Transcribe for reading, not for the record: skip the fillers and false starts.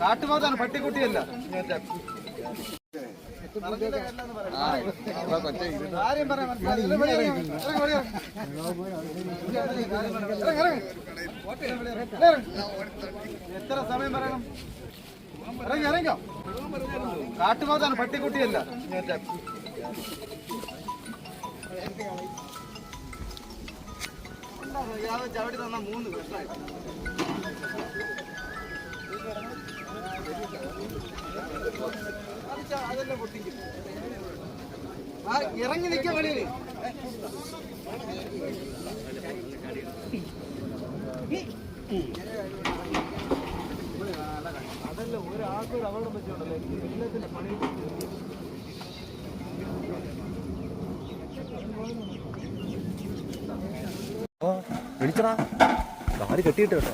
കാട്ടുമാതാണ്, പട്ടിക്കുട്ടിയല്ല. എത്ര സമയം പറയണം? ഇറങ്ങിക്കോ. കാട്ടുമാതാണ്, പട്ടിക്കുട്ടിയല്ല. ചവിടി തന്ന 3 വർഷമായി. അതെല്ലാം പൊട്ടിക്കും. ഇറങ്ങി നിൽക്കാൻ വെളിയിൽ. അതല്ല, ഒരാൾക്കൊരു അപകടം പറ്റിയുണ്ടല്ലോ. എല്ലാത്തിന്റെ പണി വിളിച്ചടാ, കാല് കെട്ടിയിട്ട് കേട്ടോ.